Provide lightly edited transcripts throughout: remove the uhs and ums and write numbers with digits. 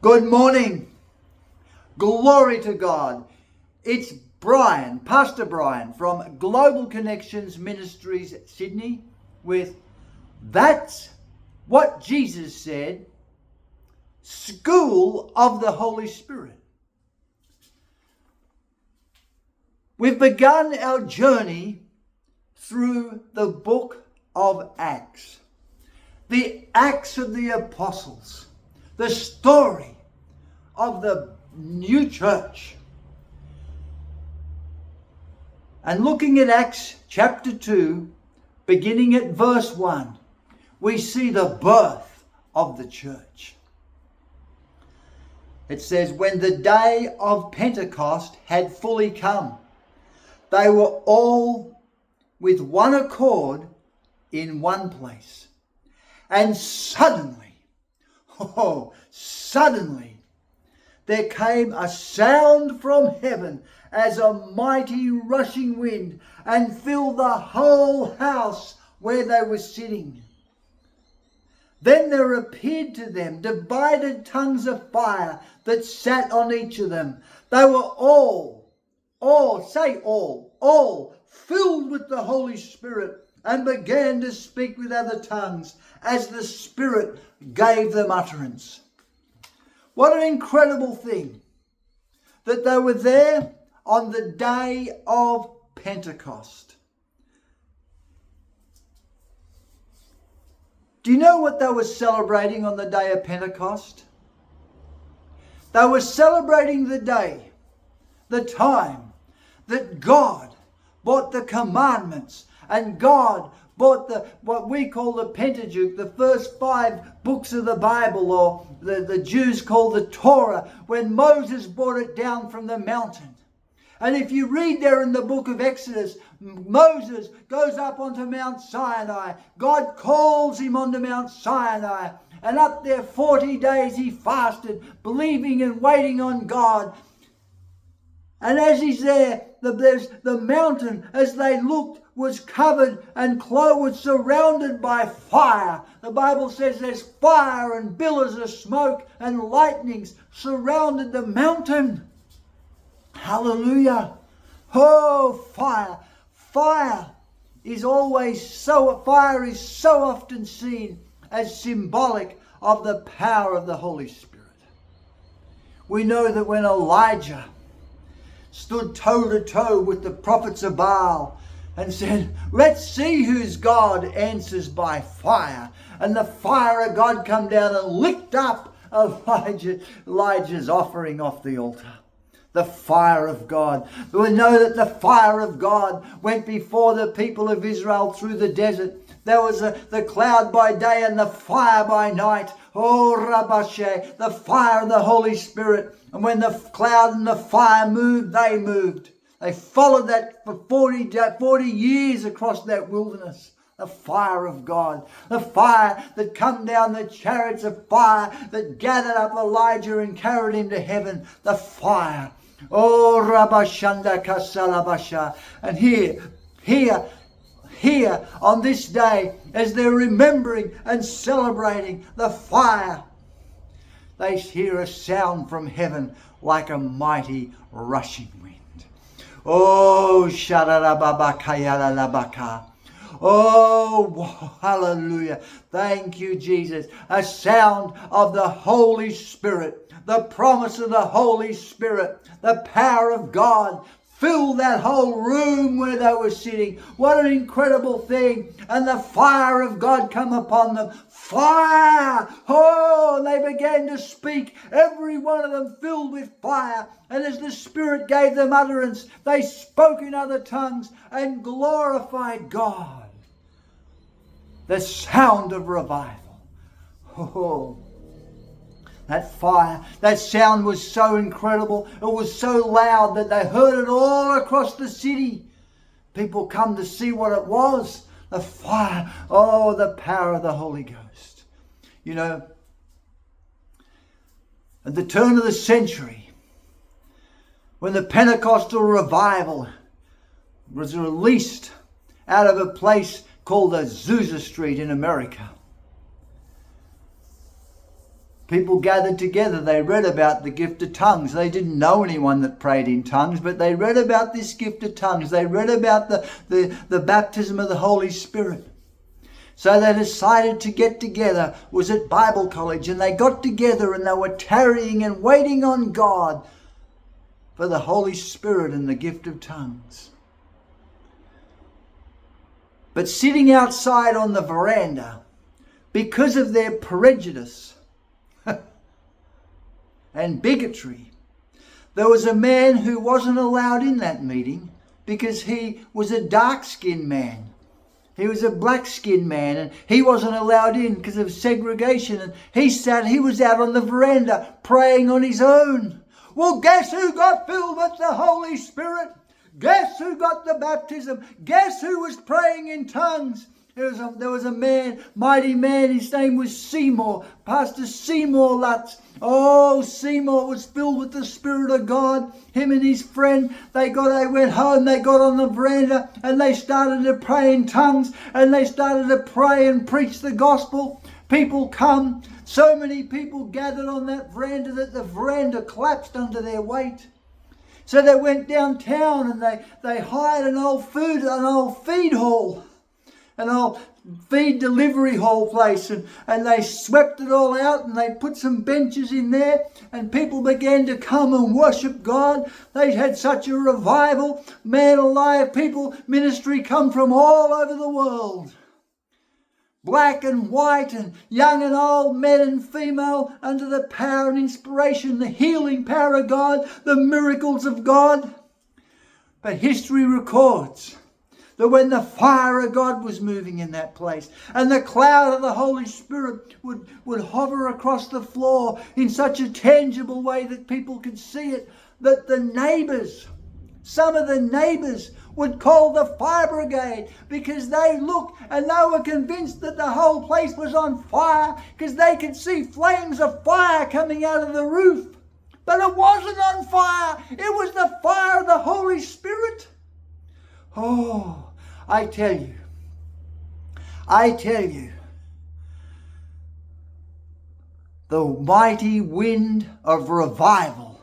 Good morning. Glory to God. It's Brian, Pastor Brian from Global Connections Ministries, Sydney, with That's What Jesus Said, School of the Holy Spirit. We've begun our journey through the book of Acts. The Acts of the Apostles. The story of the new church. And looking at Acts chapter 2, beginning at verse 1, we see the birth of the church. It says, when the day of Pentecost had fully come, they were all with one accord in one place. And suddenly, there came a sound from heaven as a mighty rushing wind, and filled the whole house where they were sitting. Then there appeared to them divided tongues of fire that sat on each of them. They were all filled with the Holy Spirit, and began to speak with other tongues as the Spirit gave them utterance. What an incredible thing that they were there on the day of Pentecost. Do you know what they were celebrating on the day of Pentecost? They were celebrating the day, the time that God brought the commandments, and God brought what we call the Pentateuch, the first 5 books of the Bible, or the Jews call the Torah, when Moses brought it down from the mountain. And if you read there in the book of Exodus, Moses goes up onto Mount Sinai. God calls him onto Mount Sinai. And up there 40 days he fasted, believing and waiting on God. And as he's there, there's the mountain, as they looked, was covered and was surrounded by fire. The Bible says there's fire and billows of smoke and lightnings surrounded the mountain. Hallelujah. Oh, fire. Fire is so often seen as symbolic of the power of the Holy Spirit. We know that when Elijah stood toe to toe with the prophets of Baal and said, let's see whose God answers by fire. And the fire of God come down and licked up Elijah's offering off the altar. The fire of God. We know that the fire of God went before the people of Israel through the desert. There was the cloud by day and the fire by night. Oh, Rabashe, the fire of the Holy Spirit. And when the cloud and the fire moved, they moved. They followed that for 40 years across that wilderness. The fire of God. The fire that come down, the chariots of fire that gathered up Elijah and carried him to heaven. The fire. Oh, Rabashanda Kasalabasha. And here on this day, as they're remembering and celebrating the fire, they hear a sound from heaven like a mighty rushing wind. Oh, Shararababakayalalabaka. Oh, hallelujah. Thank you, Jesus. A sound of the Holy Spirit, the promise of the Holy Spirit, the power of God filled that whole room where they were sitting. What an incredible thing. And the fire of God come upon them. Fire! Oh, they began to speak, every one of them filled with fire. And as the Spirit gave them utterance, they spoke in other tongues and glorified God. The sound of revival. Oh, that fire, that sound was so incredible. It was so loud that they heard it all across the city. People come to see what it was. The fire. Oh, the power of the Holy Ghost. You know, at the turn of the century, when the Pentecostal revival was released out of a place called Azusa Street in America, People gathered together. They read about the gift of tongues. They didn't know anyone that prayed in tongues, but they read about this gift of tongues. They read about the baptism of the Holy Spirit. So they decided to get together. It was at Bible college, and they got together and they were tarrying and waiting on God for the Holy Spirit and the gift of tongues. But sitting outside on the veranda, because of their prejudice and bigotry, there was a man who wasn't allowed in that meeting because he was a dark-skinned man. He was a black-skinned man, and he wasn't allowed in because of segregation. And he was out on the veranda praying on his own. Well, guess who got filled with the Holy Spirit? Guess who got the baptism? Guess who was praying in tongues? There was a man, mighty man, his name was Seymour, Pastor Seymour Lutz. Oh, Seymour was filled with the Spirit of God. Him and his friend, they went home, they got on the veranda and they started to pray in tongues and they started to pray and preach the gospel. People come, so many people gathered on that veranda that the veranda collapsed under their weight. So they went downtown and they hired an old feed hall. An old feed delivery hall place, and they swept it all out and they put some benches in there and people began to come and worship God. They had such a revival. Man alive, people, ministry come from all over the world. Black and white and young and old, men and female, under the power and inspiration, the healing power of God, the miracles of God. But history records that when the fire of God was moving in that place and the cloud of the Holy Spirit would hover across the floor in such a tangible way that people could see it, that the neighbours, some of the neighbours would call the fire brigade because they looked and they were convinced that the whole place was on fire because they could see flames of fire coming out of the roof. But it wasn't on fire. It was the fire of the Holy Spirit. Oh, I tell you, the mighty wind of revival,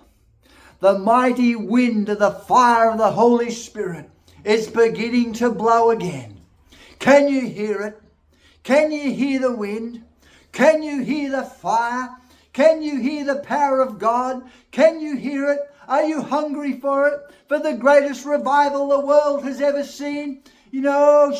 the mighty wind of the fire of the Holy Spirit is beginning to blow again. Can you hear it? Can you hear the wind? Can you hear the fire? Can you hear the power of God? Can you hear it? Are you hungry for it? For the greatest revival the world has ever seen? You know,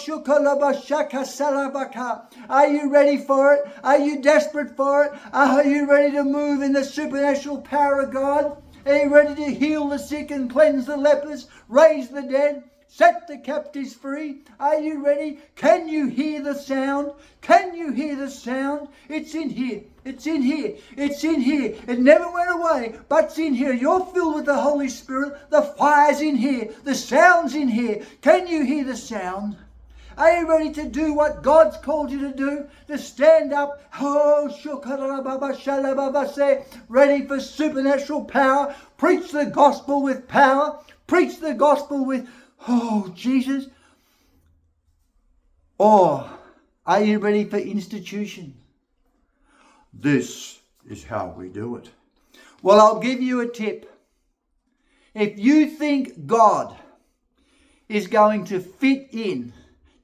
are you ready for it? Are you desperate for it? Are you ready to move in the supernatural power of God? Are you ready to heal the sick and cleanse the lepers, raise the dead, set the captives free? Are you ready? Can you hear the sound? Can you hear the sound? It's in here. It's in here. It's in here. It never went away, but it's in here. You're filled with the Holy Spirit. The fire's in here. The sound's in here. Can you hear the sound? Are you ready to do what God's called you to do? To stand up, ready for supernatural power. Preach the gospel with power. Preach the gospel with, Jesus. Or are you ready for institution? This is how we do it. Well, I'll give you a tip. If you think God is going to fit in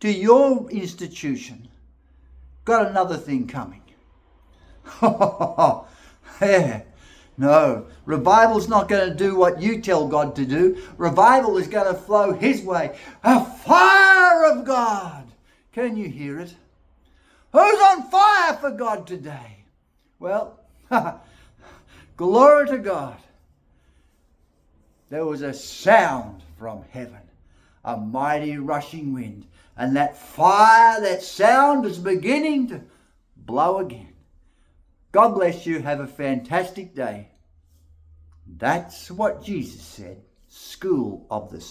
to your institution, got another thing coming. Yeah. No, revival's not going to do what you tell God to do. Revival is going to flow His way. A fire of God. Can you hear it? Who's on fire for God today? Well, glory to God. There was a sound from heaven, a mighty rushing wind, and that fire, that sound is beginning to blow again. God bless you. Have a fantastic day. That's what Jesus said. School of the